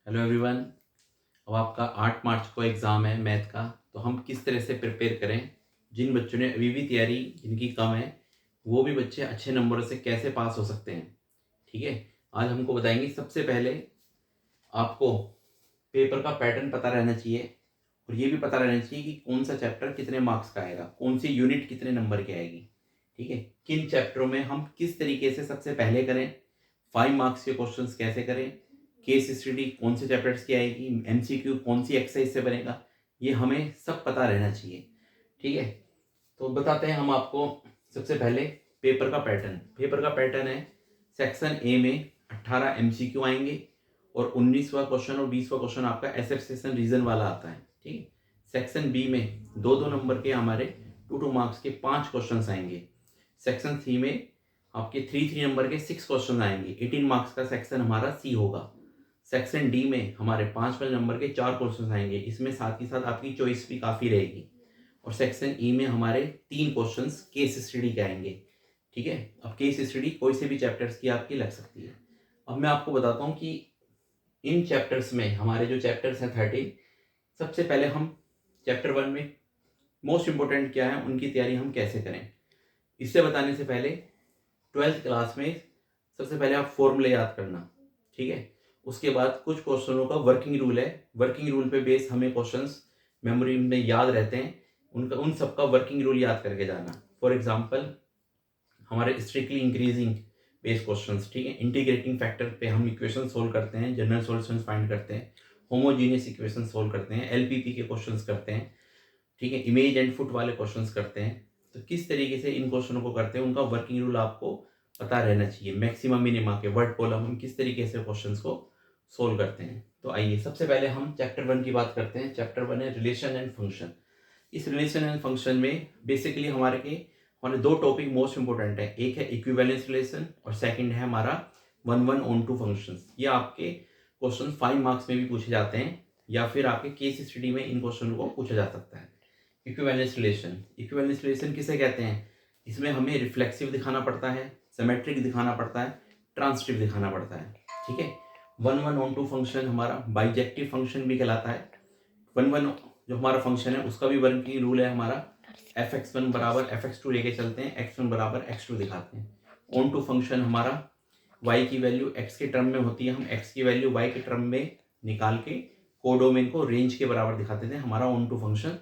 Hello everyone. अब आपका 8 मार्च को एग्ज़ाम है मैथ का, तो हम किस तरह से प्रिपेयर करें। जिन बच्चों ने अभी भी तैयारी जिनकी कम है, वो भी बच्चे अच्छे नंबरों से कैसे पास हो सकते हैं। ठीक है, आज हमको बताएंगे। सबसे पहले आपको पेपर का पैटर्न पता रहना चाहिए और ये भी पता रहना चाहिए कि कौन सा चैप्टर कितने मार्क्स का आएगा, कौन सी यूनिट कितने नंबर की आएगी। ठीक है, किन चैप्टरों में हम किस तरीके से सबसे पहले करें, 5 मार्क्स के क्वेश्चंस कैसे करें, केस स्टडी कौन से चैप्टर्स की आएगी, एमसीक्यू कौन सी एक्सरसाइज से बनेगा, ये हमें सब पता रहना चाहिए। ठीक है, तो बताते हैं हम आपको। सबसे पहले पेपर का पैटर्न है। सेक्शन ए में 18 एमसीक्यू आएंगे और 19वां क्वेश्चन और 20वां क्वेश्चन आपका एसेप्शन रीजन वाला आता है। ठीक है, सेक्शन बी में 2-2 नंबर के हमारे 2-2 मार्क्स के 5 क्वेश्चन आएंगे। सेक्शन सी में आपके 3-3 नंबर के 6 क्वेश्चन आएंगे। 18 मार्क्स का सेक्शन हमारा सी होगा। सेक्शन डी में हमारे 5-5 नंबर के 4 क्वेश्चन आएंगे। इसमें साथ ही साथ आपकी चॉइस भी काफ़ी रहेगी। और सेक्शन ई में हमारे 3 क्वेश्चंस केस स्टडी के आएंगे। ठीक है, अब केस स्टडी कोई से भी चैप्टर्स की आपकी लग सकती है। अब मैं आपको बताता हूँ कि इन चैप्टर्स में हमारे जो चैप्टर्स हैं 13, सबसे पहले हम चैप्टर 1 में मोस्ट इंपॉर्टेंट क्या है, उनकी तैयारी हम कैसे करें। इससे बताने से पहले 12th क्लास में सबसे पहले आप फॉर्मूले याद करना। ठीक है, उसके बाद कुछ क्वेश्चनों का वर्किंग रूल है। वर्किंग रूल पे बेस हमें क्वेश्चंस मेमोरी में याद रहते हैं, उन सब का वर्किंग रूल याद करके जाना। फॉर एग्जांपल हमारे स्ट्रिक्टली इंक्रीजिंग बेस क्वेश्चंस। ठीक है, इंटीग्रेटिंग फैक्टर पे हम इक्वेशन सोल्व करते हैं, जनरल सॉल्यूशंस फाइंड करते हैं, होमोजीनियस इक्वेशन सोल्व करते हैं, एलपीपी के क्वेश्चंस करते हैं। ठीक है, इमेज एंड फुट वाले क्वेश्चंस करते हैं। तो किस तरीके से इन क्वेश्चनों को करते हैं, उनका वर्किंग रूल आपको पता रहना चाहिए। मैक्सिमम मिनिमा के वर्ड कॉलम हम किस तरीके से क्वेश्चंस को सोल्व करते हैं। तो आइए सबसे पहले हम चैप्टर 1 की बात करते हैं। चैप्टर 1 है रिलेशन एंड फंक्शन। इस रिलेशन एंड फंक्शन में बेसिकली हमारे 2 टॉपिक मोस्ट इंपॉर्टेंट है। एक है इक्विवेलेंस रिलेशन और सेकंड है हमारा 1-1 ऑन 2 फंक्शंस। ये आपके क्वेश्चन 5 मार्क्स में भी पूछे जाते हैं या फिर आपके केस स्टडी में इन क्वेश्चन को पूछा जा सकता है। इक्विवेलेंस रिलेशन किसे कहते हैं? इसमें हमें रिफ्लेक्सिव दिखाना पड़ता है, सिमेट्रिक दिखाना पड़ता है, ट्रांसिटिव दिखाना पड़ता है। ठीक है, 1-1 ऑन 2 फंक्शन हमारा बाइजेक्टिव फंक्शन भी कहलाता है। 1-1 जो हमारा फंक्शन है उसका भी वर्किंग रूल है हमारा fx1 बराबर fx2 लेके चलते हैं, x1 बराबर x2 दिखाते हैं। ऑन 2 फंक्शन हमारा y की वैल्यू x के टर्म में होती है, हम x की वैल्यू y के टर्म में निकाल के कोडोमेन को रेंज के बराबर दिखाते थे, हमारा ऑन 2 फंक्शन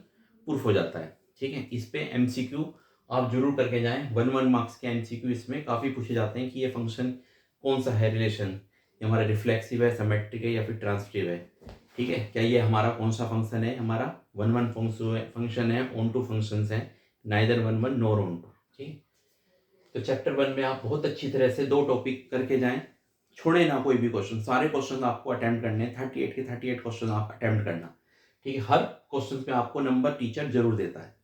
प्रूफ हो जाता है। ठीक है, इस पे एमसीक्यू आप जरूर करके जाएं। 1-1 मार्क्स के एमसीक्यू इसमें काफ़ी पूछे जाते हैं कि ये फंक्शन कौन सा है, रिलेशन ये हमारा रिफ्लेक्सिव है, सिमेट्रिक है या फिर ट्रांसिटिव है। ठीक है, क्या ये हमारा कौन सा फंक्शन है, हमारा 1-1 फंक्शन है, ऑन 2 फंक्शंस हैं, नाइदर 1-1 नॉर ऑन 2। ठीक है, तो चैप्टर 1 में आप बहुत अच्छी तरह से 2 टॉपिक करके जाएं, छोड़े ना कोई भी क्वेश्चन। सारे क्वेश्चन आपको अटेम्प्ट करने हैं, 38 के 38 क्वेश्चन आप अटेम्प्ट करना। ठीक है, हर क्वेश्चन पे आपको नंबर टीचर जरूर देता है।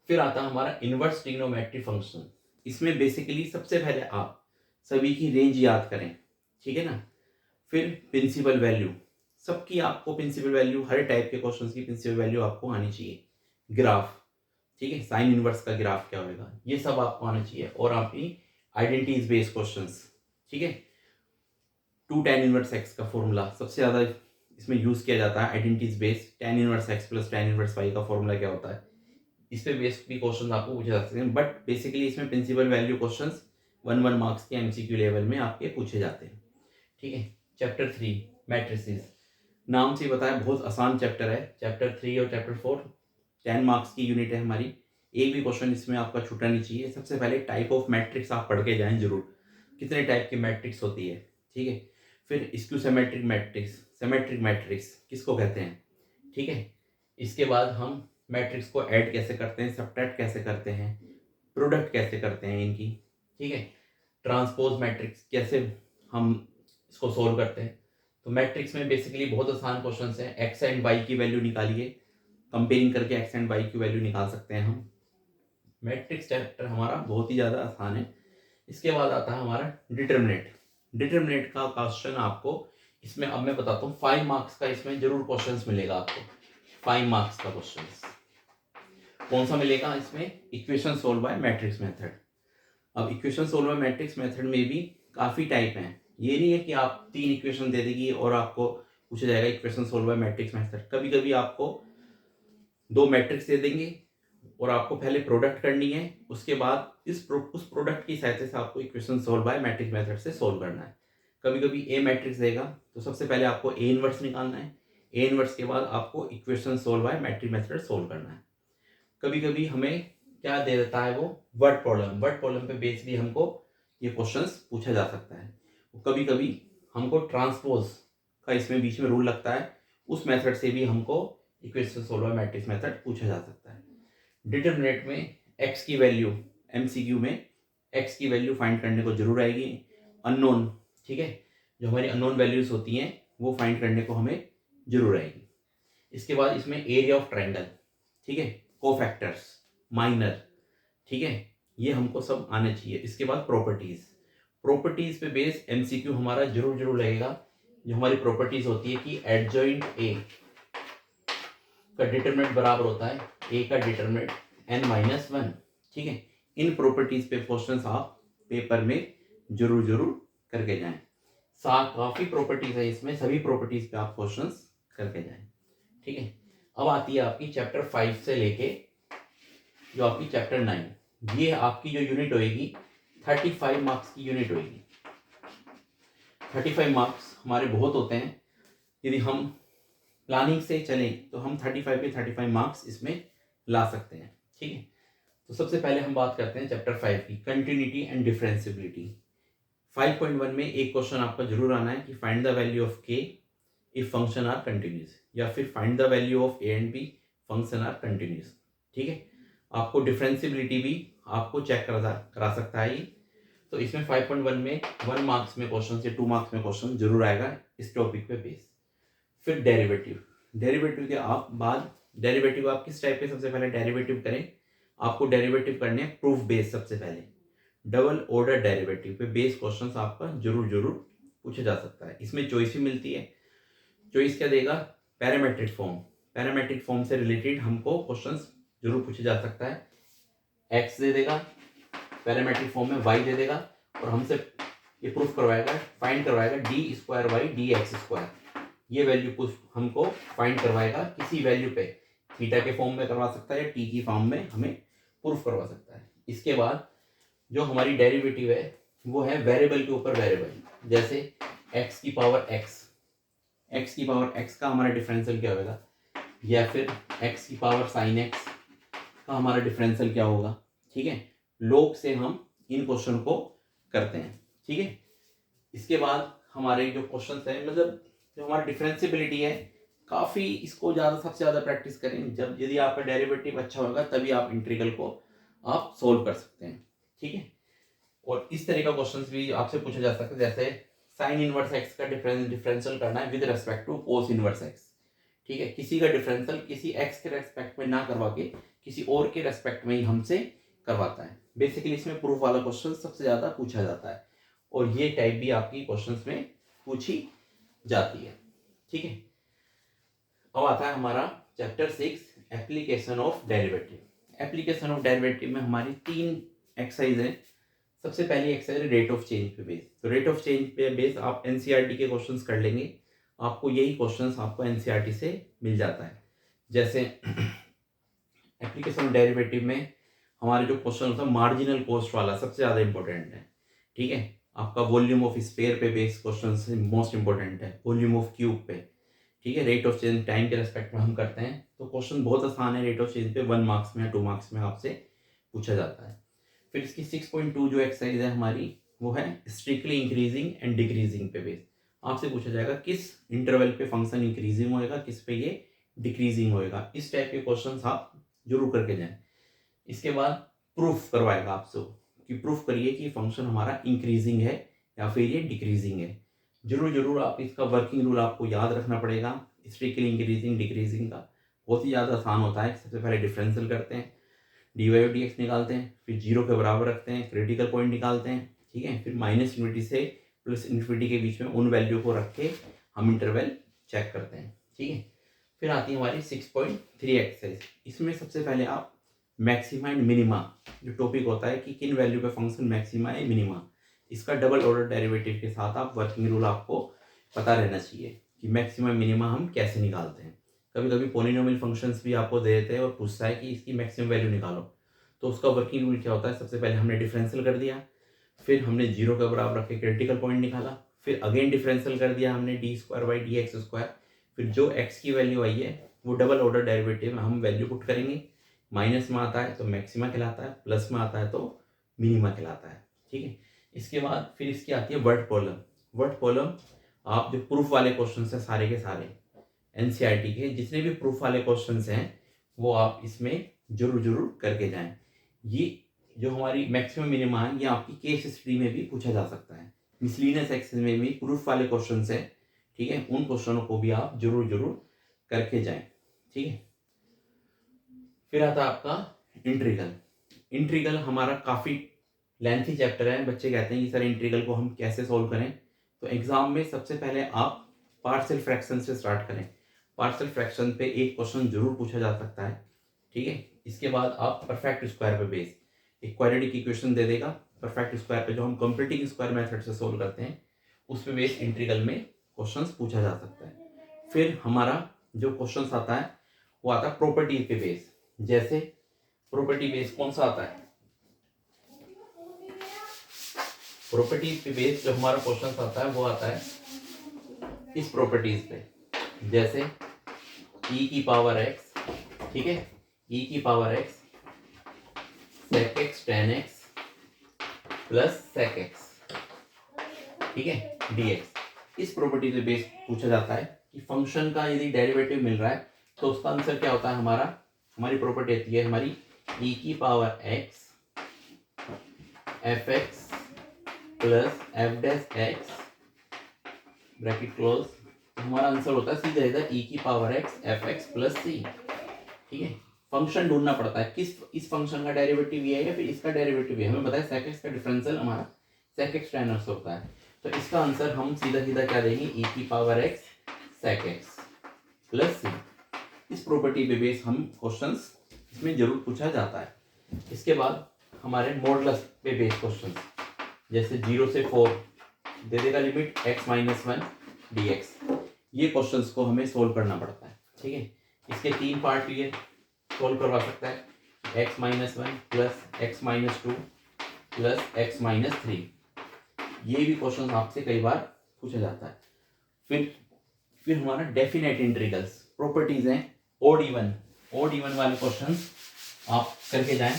फिर आता है हमारा इनवर्स ट्रिग्नोमेट्री फंक्शन। इसमें बेसिकली सबसे पहले आप सभी की रेंज याद करें। ठीक है ना, फिर प्रिंसिपल वैल्यू, सबकी आपको प्रिंसिपल वैल्यू, हर टाइप के क्वेश्चन की प्रिंसिपल वैल्यू आपको आनी चाहिए। ग्राफ, ठीक है, साइन इनवर्स का ग्राफ क्या होगा, ये सब आपको आना चाहिए। और आपकी आइडेंटिटीज बेस्ड क्वेश्चंस। ठीक है, 2 tan इनवर्स एक्स का फॉर्मूला सबसे ज़्यादा इसमें यूज़ किया जाता है। Identities based tan inverse x plus tan inverse y का फॉर्मूला क्या होता है, इस पे बेस्ड भी क्वेश्चन आपको पूछे जा सकते हैं। बट बेसिकली इसमें प्रिंसिपल वैल्यू क्वेश्चंस 1-1 मार्क्स के एमसीक्यू लेवल में आपके पूछे जाते हैं। ठीक है, चैप्टर 3 मैट्रिसेस, नाम से बताया बहुत आसान चैप्टर है। चैप्टर 3 और चैप्टर 4 10 मार्क्स की यूनिट है हमारी। एक भी क्वेश्चन इसमें आपका छूटा नहीं चाहिए। सबसे पहले टाइप ऑफ मैट्रिक्स आप पढ़ के जाएं जरूर, कितने टाइप की मैट्रिक्स होती है। ठीक है, फिर skew symmetric matrix, symmetric matrix किसको कहते हैं। ठीक है, इसके बाद हम मैट्रिक्स को ऐड कैसे करते हैं, सब्ट्रैक्ट कैसे करते हैं, प्रोडक्ट कैसे करते हैं इनकी। ठीक है, ट्रांसपोज मैट्रिक्स कैसे हम इसको सोल्व करते हैं। तो मैट्रिक्स में बेसिकली बहुत आसान क्वेश्चंस हैं। एक्स एंड वाई की वैल्यू निकालिए, कंपेयरिंग करके एक्स एंड वाई की वैल्यू निकाल सकते हैं हम। मैट्रिक्स चैप्टर हमारा बहुत ही ज़्यादा आसान है। इसके बाद आता है हमारा डिटर्मिनेंट। डिटर्मिनेंट का क्वेश्चन आपको इसमें, अब मैं बताता हूँ, 5 मार्क्स का इसमें जरूर क्वेश्चन मिलेगा आपको। 5 मार्क्स का क्वेश्चन कौन सा मिलेगा इसमें, equation solve by matrix method. अब equation solve by matrix method में भी काफ़ी टाइप हैं। ये नहीं है कि आप 3 इक्वेशन दे देगी और आपको पूछा जाएगा equation solve by matrix method. कभी कभी आपको दो मैट्रिक्स दे देंगे और आपको पहले प्रोडक्ट करनी है, उसके बाद उस प्रोडक्ट की सहायता से आपको equation solve by matrix method से सोल्व करना है। कभी कभी ए मैट्रिक्स देगा तो सबसे पहले आपको ए इनवर्स निकालना है, ए इनवर्स के बाद आपको equation solve by matrix method solve करना है। कभी कभी हमें क्या दे देता है वो वर्ड प्रॉब्लम पे बेस भी हमको ये क्वेश्चंस पूछा जा सकता है। कभी कभी हमको ट्रांसपोज का इसमें बीच में रूल लगता है, उस मेथड से भी हमको equation solve by matrix method पूछा जा सकता है। डिटरमिनेंट में x की वैल्यू, एमसीक्यू में x की वैल्यू फाइंड करने को जरूर आएगी, अननोन, ठीक है, जो हमारी अननोन वैल्यूज होती हैं वो फाइंड करने को हमें जरूर आएगी। इसके बाद इसमें एरिया ऑफ ट्रायंगल, ठीक है, कोफैक्टर्स, माइनर, ठीक है, ये हमको सब आना चाहिए। इसके बाद प्रॉपर्टीज पे बेस एमसीक्यू हमारा जरूर लगेगा। जो हमारी प्रॉपर्टीज होती है कि एडजॉइंट ए का डिटरमिनेंट बराबर होता है ए का डिटरमिनेंट n-1, ठीक है। इन प्रॉपर्टीज पे क्वेश्चंस आप पेपर में जरूर करके जाएं। काफी प्रॉपर्टीज है इसमें, सभी प्रॉपर्टीज पे आप क्वेश्चंस करके जाएं, ठीक है। अब आती है आपकी चैप्टर 5 से लेके जो आपकी चैप्टर 9, ये आपकी जो यूनिट होएगी 35 मार्क्स की यूनिट होएगी। 35 मार्क्स हमारे बहुत होते हैं, यदि हम प्लानिंग से चलें तो हम 35 के 35 मार्क्स इसमें ला सकते हैं, ठीक है। तो सबसे पहले हम बात करते हैं चैप्टर 5 की, कंटिन्यूटी एंड डिफरेंशिएबिलिटी। 5.1 में एक क्वेश्चन आपका जरूर आना है कि find the value of k if function are continuous, या फिर find the value of a and b function are continuous, ठीक है। आपको डिफरेंशिएबिलिटी भी आपको चेक करा सकता है ये। तो इसमें 5.1 में 1 मार्क्स में क्वेश्चन या 2 मार्क्स में क्वेश्चन जरूर आएगा इस टॉपिक पे बेस। फिर डेरिवेटिव के बाद डेरिवेटिव आप किस टाइप के सबसे पहले डेरिवेटिव करें, आपको डेरिवेटिव करने हैं प्रूफ बेस। सबसे पहले डबल ऑर्डर डेरिवेटिव पे बेस क्वेश्चंस आपका जरूर पूछा जा सकता है। इसमें चॉइस भी मिलती है। चॉइस क्या देगा, पैरामेट्रिक फॉर्म से रिलेटेड हमको क्वेश्चंस जरूर पूछा जा सकता है। x दे देगा पैरामेट्रिक फॉर्म में, y दे देगा और हमसे ये प्रूफ करवाएगा, फाइंड करवाएगा d² y dx², ये वैल्यू हमको फाइंड करवाएगा किसी वैल्यू पे, थीटा के फॉर्म में करवा सकता है या टी की फॉर्म में हमें प्रूफ करवा सकता है। इसके बाद जो हमारी डेरिवेटिव है वो है वेरिएबल के ऊपर वेरिएबल, जैसे x की पावर x का हमारा डिफरेंशियल क्या होगा, या फिर x की पावर sin x का हमारा डिफरेंशियल क्या होगा, ठीक है। लॉग से हम इन क्वेश्चन को करते हैं, ठीक है। इसके बाद हमारे जो क्वेश्चन है, मतलब जो हमारी डिफरेंशिएबिलिटी है, काफ़ी इसको सबसे ज़्यादा प्रैक्टिस करें। जब यदि आपका डेरिवेटिव अच्छा होगा तभी आप इंटीग्रल को आप सोल्व कर सकते हैं, ठीक है। और इस तरह का क्वेश्चंस भी आपसे पूछा जा सकता है, जैसे साइन इनवर्स एक्स का डिफरेंशियल करना है with respect to cos inverse x, ठीक है। किसी का डिफरेंशियल किसी एक्स के रेस्पेक्ट में ना करवा के किसी और के रेस्पेक्ट में ही हमसे करवाता है। बेसिकली इसमें प्रूफ वाला क्वेश्चन सबसे ज़्यादा पूछा जाता है और ये टाइप भी आपकी क्वेश्चंस में पूछी जाती है, ठीक है। अब आता है हमारा chapter 6, application of derivative. Application of derivative में हमारी 3 एक्सरसाइज है। सबसे पहली एक्सरसाइज रेट ऑफ चेंज पे बेस। तो रेट ऑफ चेंज पे बेस आप एनसीईआरटी के क्वेश्चंस कर लेंगे, आपको यही क्वेश्चंस आपको एनसीईआरटी से मिल जाता है। जैसे एप्लीकेशन ऑफ डेरिवेटिव में हमारे जो क्वेश्चन होता है मार्जिनल कॉस्ट वाला सबसे ज़्यादा इंपॉर्टेंट है, ठीक है। आपका वॉल्यूम ऑफ स्फीयर पे बेस क्वेश्चन मोस्ट इंपॉर्टेंट है, वॉल्यूम ऑफ क्यूब पे, ठीक है। रेट ऑफ चेंज टाइम के रेस्पेक्ट में हम करते हैं, तो क्वेश्चन बहुत आसान है। रेट ऑफ चेंज पे 1 मार्क्स में या 2 मार्क्स में आपसे पूछा जाता है। फिर इसकी 6.2 जो एक्सरसाइज है हमारी वो है स्ट्रिक्टली इंक्रीजिंग एंड डिक्रीजिंग पे बेस। आपसे पूछा जाएगा किस इंटरवल पे फंक्शन इंक्रीजिंग होएगा, किस पे ये डिक्रीजिंग होएगा। इस टाइप के क्वेश्चन आप जरूर करके जाएं। इसके बाद प्रूफ करवाएगा आपसे कि प्रूफ करिए कि फंक्शन हमारा इंक्रीजिंग है या फिर ये डिक्रीजिंग है। जरूर आप इसका वर्किंग रूल आपको याद रखना पड़ेगा। स्ट्रिक्टली इंक्रीजिंग डिक्रीजिंग का बहुत ही ज़्यादा आसान होता है। सबसे पहले डिफरेंशियल करते हैं, dy/dx निकालते हैं, फिर 0 के बराबर रखते हैं, क्रिटिकल पॉइंट निकालते हैं, ठीक है। फिर -इन्फिनिटी से +इन्फिनिटी के बीच में उन वैल्यू को रख के हम इंटरवल चेक करते हैं, ठीक है। फिर आती है हमारी 6.3 एक्सरसाइज। इसमें सबसे पहले आप मैक्सिमा एंड मिनिमा जो टॉपिक होता है कि किन वैल्यू पे फंक्शन मैक्सिमा है मिनिमा, इसका डबल ऑर्डर डेरिवेटिव के साथ आप वर्किंग रूल आपको पता रहना चाहिए कि मैक्सिमम मिनिमा हम कैसे निकालते हैं। कभी कभी पॉलिनोमियल फंक्शंस भी आपको दे देते हैं और पूछता है कि इसकी मैक्सिमम वैल्यू निकालो, तो उसका वर्किंग रूल क्या होता है, सबसे पहले हमने डिफरेंशियल कर दिया, फिर हमने 0 के बराबर रख के क्रिटिकल पॉइंट निकाला, फिर अगेन डिफरेंशियल कर दिया हमने d² फिर जो x की वैल्यू आई है वो डबल ऑर्डर डेरिवेटिव में हम वैल्यू पुट करेंगे, माइनस में आता है तो मैक्सिमा कहलाता है, प्लस में आता है तो मिनिमा कहलाता है। ठीक है, इसके बाद फिर इसकी आती है वर्ड प्रॉब्लम। वर्ड प्रॉब्लम आप जो प्रूफ वाले क्वेश्चन हैं सारे के सारे एनसीईआरटी के जितने भी प्रूफ वाले क्वेश्चन हैं वो आप इसमें जरूर करके जाएं। ये जो हमारी मैक्सिमम मिनिमा है ये आपकी केस स्टडी में भी पूछा जा सकता है, मिसलिनियस एक्सेस में भी प्रूफ वाले क्वेश्चन हैं। ठीक है, उन क्वेश्चनों को भी आप जरूर करके जाएं। ठीक है, फिर आता है आपका इंटीग्रल। इंटीग्रल हमारा काफ़ी लेंथी चैप्टर है, बच्चे कहते हैं कि सर इंटीग्रल को हम कैसे सोल्व करें, तो एग्जाम में सबसे पहले आप पार्शियल फ्रैक्शन से स्टार्ट करें। पार्शियल फ्रैक्शन पे एक क्वेश्चन जरूर पूछा जा सकता है। ठीक है, इसके बाद आप परफेक्ट स्क्वायर पे बेस एक क्वाड्रेटिक इक्वेशन दे देगा, परफेक्ट स्क्वायर पे जो हम कंप्लीटिंग स्क्वायर मेथड से सोल्व करते हैं उस पे बेस इंटीग्रल में क्वेश्चंस पूछा जा सकता है। फिर हमारा जो क्वेश्चंस आता है वो आता है प्रॉपर्टी पे बेस। जैसे प्रॉपर्टी बेस कौन सा आता है, प्रॉपर्टी पे बेस जो हमारा क्वेश्चन आता है वो आता है इस प्रॉपर्टीज पे, जैसे e की पावर x, ठीक है, e की power x sec x tan x plus sec x, ठीक है, dx। इस प्रॉपर्टी पे बेस पूछा जाता है कि फंक्शन का यदि डेरिवेटिव मिल रहा है तो उसका आंसर क्या होता है, हमारी प्रॉपर्टी आती है हमारी e की power x fx plus F dash X bracket close. हमारा आंसर होता है सीधा सीधा e की power x F X plus C. ठीक है, फंक्शन ढूंढना पड़ता है किस इस फंक्शन का डेरिवेटिव ये है या फिर इसका डेरिवेटिव है। हमें पता है sec x का डिफरेंशियल हमारा sec x tan x होता है, तो इसका आंसर हम सीधा सीधा क्या देंगे, e की power x sec x plus C. इस प्रॉपर्टी पे बेस हम क्वेश्चंस इसमें जरूर पूछा जाता है। इसके बाद हमारे मॉडुलस पे बेस क्वेश्चंस, जैसे 0 से 4 दे देगा लिमिट x माइनस 1 dx। ये क्वेश्चंस को हमें सोल्व करना पड़ता है। ठीक है, इसके 3 पार्ट ये सोल्व करवा सकता है, x minus 1 plus x minus 2 plus x minus 3। ये भी क्वेश्चन आपसे कई बार पूछा जाता है। फिर हमारा डेफिनेट इंटीग्रल्स प्रॉपर्टीज हैं ओड इवन वाले क्वेश्चंस आप करके जाएं।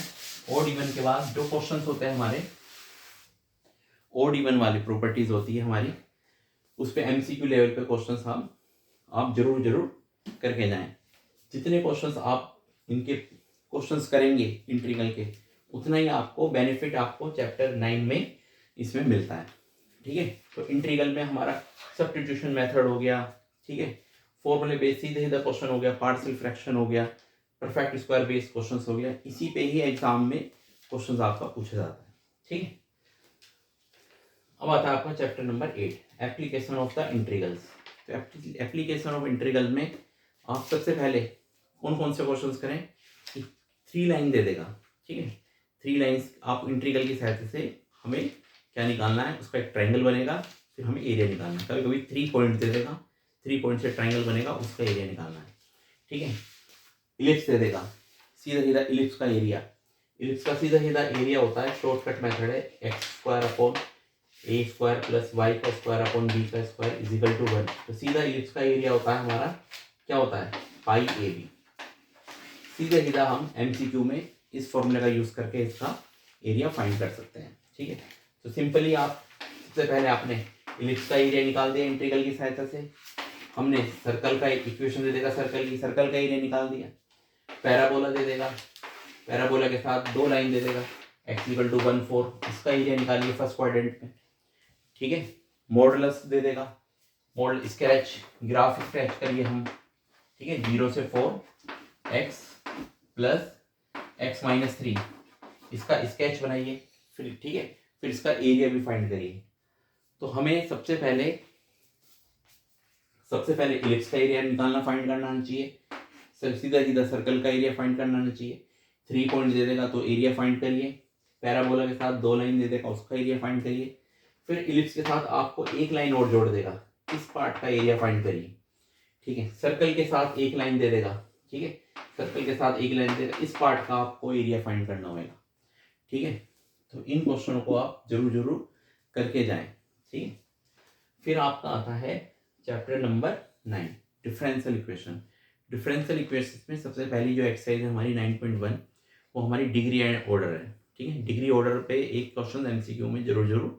ओड इवन के बाद जो क्वेश्चंस होते हैं हमारे ओड इवन वाली प्रॉपर्टीज होती है हमारी, उस पे एमसीक्यू लेवल पे क्वेश्चंस आप जरूर करके जाएं। जितने क्वेश्चंस आप इनके क्वेश्चंस करेंगे इंटीग्रल के, उतना ही आपको बेनिफिट आपको चैप्टर 9 में इसमें मिलता है। ठीक है, तो इंटीग्रल में हमारा सब्स्टिट्यूशन मेथड हो गया, ठीक है, फॉर्मूले बेस्ड सीधे सीधा क्वेश्चन हो गया, पार्शियल फ्रैक्शन हो गया, परफेक्ट स्क्वायर बेस्ड क्वेश्चंस हो गया। इसी पे ही एग्जाम में क्वेश्चंस आपका पूछा जाता है। ठीक है, अब आता है आपका chapter number 8 application of the integrals. तो एप्लीकेशन ऑफ इंटीग्रल में आप सबसे पहले कौन कौन से क्वेश्चंस करें, 3 लाइन दे देगा। ठीक है, 3 लाइंस आप इंटीग्रल की सहायता से हमें क्या निकालना है, उसका एक ट्रायंगल बनेगा, फिर हमें एरिया निकालना है। कभी कभी 3 पॉइंट दे देगा, 3 पॉइंट से ट्रायंगल बनेगा, उसका एरिया निकालना है। ठीक है, इलिप्स दे देगा, सीधा सीधा इलिप्स का सीधा सीधा एरिया होता है, शॉर्टकट मेथड है एक्स स्क्वायर अपॉन ए स्क्वायर प्लस वाई का स्क्वायर अपॉन बी का स्क्वायर इज इक्वल टू 1। तो सीधा इलिप्स का एरिया होता है हमारा क्या होता है, पाई ए बी। सीधा सीधा हम एमसीक्यू में इस फॉर्मूले का यूज करके इसका एरिया फाइंड कर सकते हैं। ठीक है, तो सिंपली आप सबसे पहले आपने इलिप्स का एरिया निकाल दिया इंटीग्रल की सहायता से, हमने सर्कल का एक इक्वेशन दे देगा सर्कल का एरिया निकाल दिया, पैराबोला दे देगा, पैराबोला के साथ 2 लाइन दे देगा x इक्वल टू 1 4, इसका एरिया निकालिए फर्स्ट क्वाड्रेंट में। ठीक है, मॉडुलस दे देगा, मॉडल स्केच ग्राफ स्केच करिए हम। ठीक है, 0 से 4 x प्लस x माइनस 3, इसका स्केच बनाइए फिर। ठीक है, फिर इसका एरिया भी फाइंड करिए। तो हमें सबसे पहले इलिप्स का एरिया निकालना फाइंड करना आना चाहिए, सीधा सीधा सर्कल का एरिया फाइंड करना आना चाहिए। 3 पॉइंट दे देगा तो एरिया फाइंड करिए, पैराबोला के साथ 2 लाइन दे देगा उसका एरिया फाइंड करिए, फिर इलिप्स के साथ आपको 1 लाइन और जोड़ देगा, इस पार्ट का एरिया फाइंड करिए। ठीक है, सर्कल के साथ एक लाइन दे देगा। ठीक है, सर्कल के साथ एक लाइन देगा, इस पार्ट का आपको एरिया फाइंड करना होगा। ठीक है, तो इन क्वेश्चनों को आप जरूर करके जाएं। ठीक है, फिर आपका आता है chapter number 9, differential equation. Differential equation में सबसे पहली जो एक्सरसाइज है हमारी 9.1, वो हमारी डिग्री एंड ऑर्डर है। ठीक है, डिग्री ऑर्डर पे एक क्वेश्चन एमसीक्यू में जरूर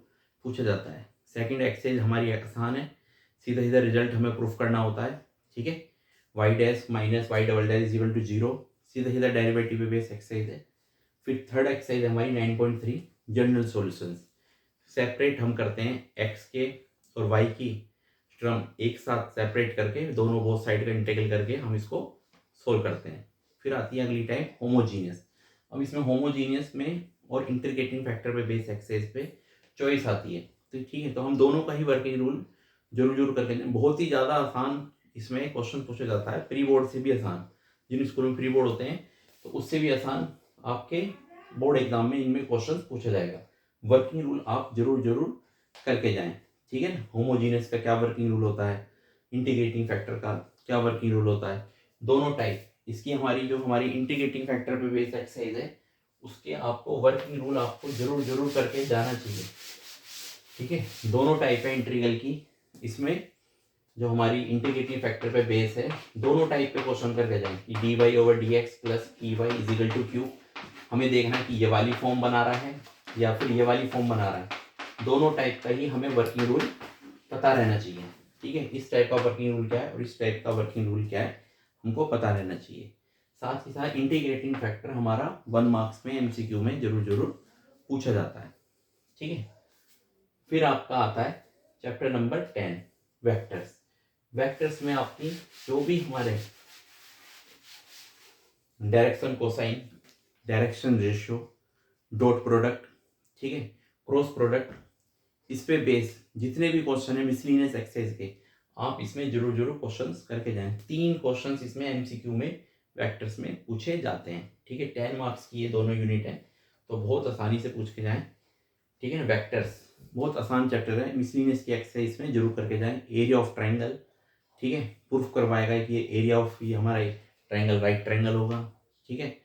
पूछा जाता है। सेकंड एक्सरसाइज हमारी आसान है, सीधा सीधा रिजल्ट हमें प्रूफ करना होता है। ठीक है, y dash minus y double dash is equal to 0, सीधा सीधा डेरिवेटिव पे बेस्ड एक्सरसाइज है। फिर थर्ड एक्सरसाइज हमारी 9.3, जनरल सॉल्यूशंस। सेपरेट हम करते हैं एक्स के और वाई की टर्म एक साथ सेपरेट करके, दोनों बोथ साइड का इंटीग्रल करके हम इसको सोल्व करते हैं। फिर आती है अगली टाइप होमोजीनियस। अब इसमें होमोजीनियस में और इंटीग्रेटिंग फैक्टर पे बेस्ड एक्सरसाइज पे चॉइस आती है। तो ठीक है, तो हम दोनों का ही वर्किंग रूल जरूर करके जाएं। बहुत ही ज़्यादा आसान इसमें क्वेश्चन पूछा जाता है, प्री बोर्ड से भी आसान। जिन स्कूलों में प्री बोर्ड होते हैं तो उससे भी आसान आपके बोर्ड एग्जाम में इनमें क्वेश्चन पूछा जाएगा। वर्किंग रूल आप जरूर करके जाएं। ठीक है ना, होमोजीनियस का क्या वर्किंग रूल होता है, इंटीग्रेटिंग फैक्टर का क्या वर्किंग रूल होता है, दोनों टाइप। इसकी हमारी इंटीग्रेटिंग फैक्टर पे बेस्ड एक्सरसाइज है, उसके आपको वर्किंग रूल आपको जरूर करके जाना चाहिए। ठीक है, दोनों टाइप है इंटीग्रल की। इसमें जो हमारी इंटीग्रेटिंग फैक्टर पे बेस है, दोनों टाइप पे क्वेश्चन करके जाएं कि d y over d x plus p y is equal to q. हमें देखना है कि ये वाली फॉर्म बना रहा है या फिर ये वाली फॉर्म बना रहा है। दोनों टाइप का ही हमें वर्किंग रूल पता रहना चाहिए। ठीक है, इस टाइप का वर्किंग रूल क्या है और इस टाइप का वर्किंग रूल क्या है, हमको पता रहना चाहिए। साथ ही साथ इंटीग्रेटिंग फैक्टर हमारा 1 मार्क्स में एमसीक्यू में जरूर पूछा जाता है। ठीक है, फिर आपका आता है चैप्टर नंबर 10, वेक्टर्स। वेक्टर्स में आपकी जो भी हमारे direction cosine, direction ratio, dot product, ठीक है, क्रॉस प्रोडक्ट, इस पे बेस जितने भी क्वेश्चन है मिसलिनियस एक्सरसाइज के, आप इसमें जरूर क्वेश्चंस करके जाएं। 3 क्वेश्चंस इसमें एमसीक्यू में वेक्टर्स में पूछे जाते हैं। ठीक है, 10 मार्क्स की ये दोनों यूनिट है, तो बहुत आसानी से पूछ के जाएं। ठीक है ना, वेक्टर्स बहुत आसान चैप्टर है, मिसलिनियस की एक्सरसाइज में जरूर करके जाएं। एरिया ऑफ ट्राइंगल, ठीक है, प्रूफ करवाएगा कि ये एरिया ऑफ ये हमारा ट्राइंगल राइट ट्राइंगल होगा। ठीक है,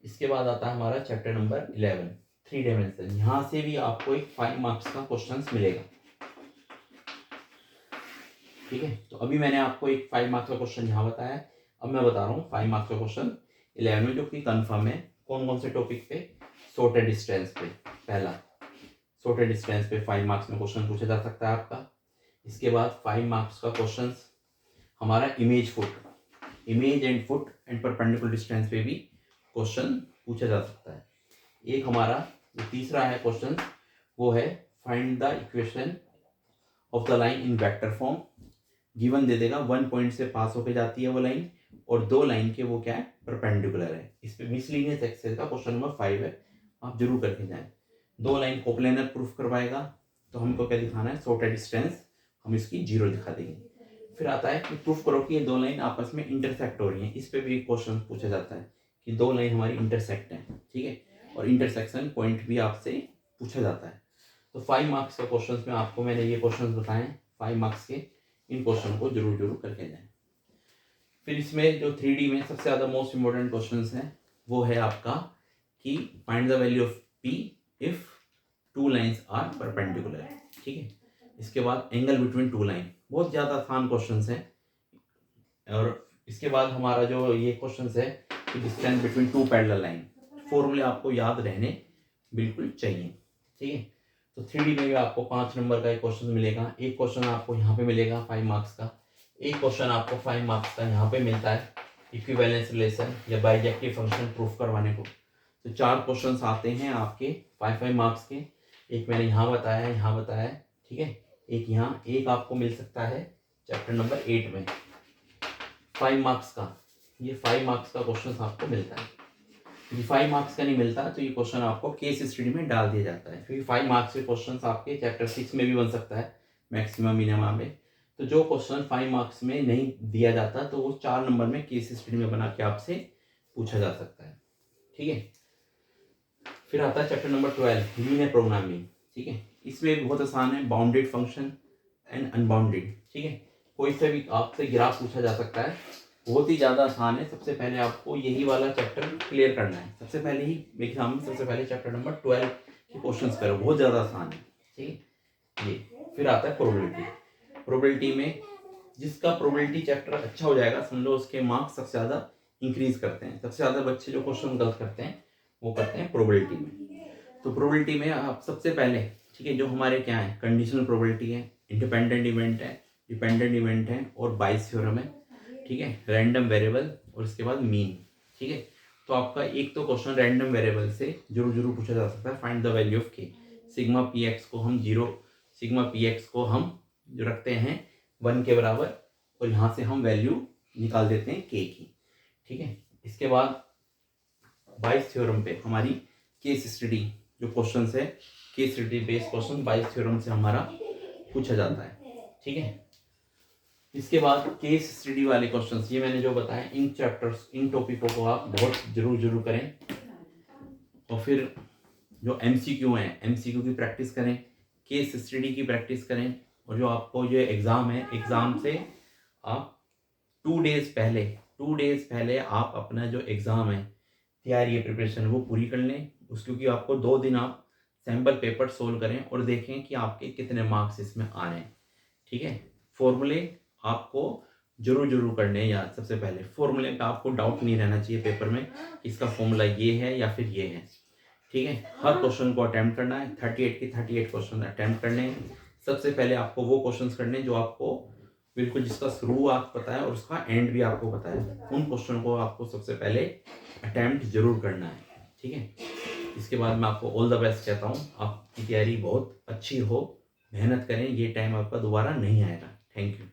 इसके बाद आता है हमारा चैप्टर नंबर 11, 3 डायमेंशन। यहाँ से भी आपको एक 5 मार्क्स का क्वेश्चन मिलेगा। ठीक है, तो अभी मैंने आपको एक 5 मार्क्स का क्वेश्चन यहाँ बताया, अब मैं बता रहा हूँ 5 मार्क्स का क्वेश्चन 11 में, जो कि कन्फर्म है। कौन कौन से टॉपिक पे, शॉर्टेड डिस्टेंस पे। पहला शॉर्टेड डिस्टेंस पे 5 मार्क्स में क्वेश्चन पूछा जा सकता है आपका। इसके बाद 5 मार्क्स का क्वेश्चन हमारा image and foot and perpendicular distance पे भी क्वेश्चन पूछा जा सकता है। एक हमारा जो तीसरा है क्वेश्चन, वो है find the equation of the line in vector form. Given दे देगा, 1 पॉइंट से पास होके जाती है वो लाइन, और 2 लाइन के वो क्या है, परपेंडिकुलर है। इस पे मिसलिनियस एक्सरसाइज का क्वेश्चन नंबर 5 है, आप जरूर करके जाएं। 2 लाइन कोप्लेनर प्रूफ करवाएगा, तो हमको क्या दिखाना है, शॉर्टेड डिस्टेंस, हम इसकी 0 दिखा देंगे। फिर आता है कि प्रूफ करो कि ये 2 लाइन आपस में इंटरसेक्ट हो रही हैं। इस पे भी क्वेश्चन पूछा जाता है कि 2 लाइन हमारी इंटरसेक्ट हैं। ठीक है, और इंटरसेक्शन पॉइंट भी आपसे पूछा जाता है। तो 5 मार्क्स का क्वेश्चन में आपको मैंने ये क्वेश्चन बताए 5 मार्क्स के, इन क्वेश्चन को जरूर करके जाएं। फिर इसमें जो 3D में सबसे ज़्यादा मोस्ट इम्पोर्टेंट क्वेश्चन है, वो है आपका कि find the value of P if 2 lines are perpendicular. ठीक है, इसके बाद एंगल बिटवीन 2 लाइन, बहुत ज़्यादा आसान क्वेश्चन है। और इसके बाद हमारा जो ये क्वेश्चन है कि डिस्टेंस बिटवीन 2 पैरेलल लाइन, फॉर्मूले आपको याद रहने बिल्कुल चाहिए। ठीक है, तो 3D में भी आपको 5 नंबर का एक क्वेश्चन मिलेगा। एक क्वेश्चन आपको यहाँ पे मिलेगा 5 मार्क्स का, एक क्वेश्चन आपको 5 मार्क्स का यहाँ पे मिलता है इक्विवेलेंस रिलेशन या बाइजेक्टिव फंक्शन प्रूफ करवाने को। तो 4 क्वेश्चंस आते हैं आपके 5 मार्क्स के। एक मैंने यहाँ बताया। ठीक है, एक यहाँ, एक आपको मिल सकता है चैप्टर नंबर 8 में 5 मार्क्स का। ये 5 मार्क्स का क्वेश्चन आपको मिलता है। यदि 5 मार्क्स का नहीं मिलता तो ये क्वेश्चन आपको केस स्टडी में डाल दिया जाता है, क्योंकि 5 मार्क्स के क्वेश्चन आपके चैप्टर 6 में भी बन सकता है मैक्सिमम मिनिमम में। तो जो क्वेश्चन 5 मार्क्स में नहीं दिया जाता तो वो 4 नंबर में केस स्टडी में बना के आपसे पूछा जा सकता है। ठीक है, फिर आता है चैप्टर नंबर 12, लीनियर प्रोग्रामिंग। ठीक है, इसमें बहुत आसान है, बाउंडेड फंक्शन एंड अनबाउंडेड। ठीक है। कोई से भी आपसे ग्राफ पूछा जा सकता है, बहुत ही ज़्यादा आसान है। सबसे पहले आपको यही वाला चैप्टर क्लियर करना है। सबसे पहले ही एग्जाम में सबसे पहले चैप्टर नंबर 12 के क्वेश्चंस करो, बहुत ज़्यादा आसान है। ठीक है, ये फिर आता है प्रोबेबिलिटी। प्रोबेबिलिटी में जिसका प्रोबेबिलिटी चैप्टर अच्छा हो जाएगा, समझो उसके मार्क्स सबसे ज़्यादा इंक्रीज करते हैं। सबसे ज़्यादा बच्चे जो क्वेश्चन गलत करते हैं वो करते हैं प्रोबेबिलिटी में। तो प्रोबेबिलिटी में आप सबसे पहले, ठीक है, जो हमारे क्या है, कंडीशनल प्रोबेबिलिटी है, इंडिपेंडेंट इवेंट है, डिपेंडेंट इवेंट है और बाइस थ्योरम है। ठीक है, रैंडम वेरिएबल और इसके बाद मीन। ठीक है, तो आपका एक तो क्वेश्चन रैंडम वेरिएबल से जरूर जरूर पूछा जा सकता है, फाइंड द वैल्यू ऑफ के। सिग्मा पी एक्स को हम जीरो, सिग्मा पी एक्स को हम जो रखते हैं 1 के बराबर, और यहाँ से हम वैल्यू निकाल देते हैं के की। ठीक है, इसके बाद बाइस थ्योरम पे हमारी केस स्टडी जो क्वेश्चन है, केस स्टडी बेस्ड क्वेश्चन बाइस थ्योरम से हमारा पूछा जाता है। ठीक है, इसके बाद केस स्टडी वाले क्वेश्चंस, ये मैंने जो बताया, इन चैप्टर्स, इन टॉपिकों को आप बहुत जरूर करें। और फिर जो एमसीक्यू हैं, एमसीक्यू की प्रैक्टिस करें, केस स्टडी की प्रैक्टिस करें। और जो आपको जो एग्ज़ाम है, एग्ज़ाम से आप 2 डेज पहले आप अपना जो एग्ज़ाम है, तैयारी है, प्रिपरेशन, वो पूरी कर लें। क्योंकि आपको 2 दिन आप सैम्पल पेपर सोल्व करें और देखें कि आपके कितने मार्क्स इसमें आ रहे हैं। ठीक है, फॉर्मूले आपको जरूर करने हैं याद। सबसे पहले फॉर्मूले का आपको डाउट नहीं रहना चाहिए पेपर में, इसका फॉर्मूला ये है या फिर ये है। ठीक है, हर क्वेश्चन को अटेम्प्ट करना है। 38 के 38 क्वेश्चन अटेम्प्ट करने हैं। सबसे पहले आपको वो क्वेश्चंस करने हैं जो आपको बिल्कुल, जिसका शुरू आपको पता है और उसका एंड भी आपको पता है। उन क्वेश्चन को आपको सबसे पहले अटेम्प्ट जरूर करना है। ठीक है, इसके बाद मैं आपको ऑल द बेस्ट कहता हूँ। आपकी तैयारी बहुत अच्छी हो, मेहनत करें, ये टाइम आपका दोबारा नहीं आएगा। Thank you.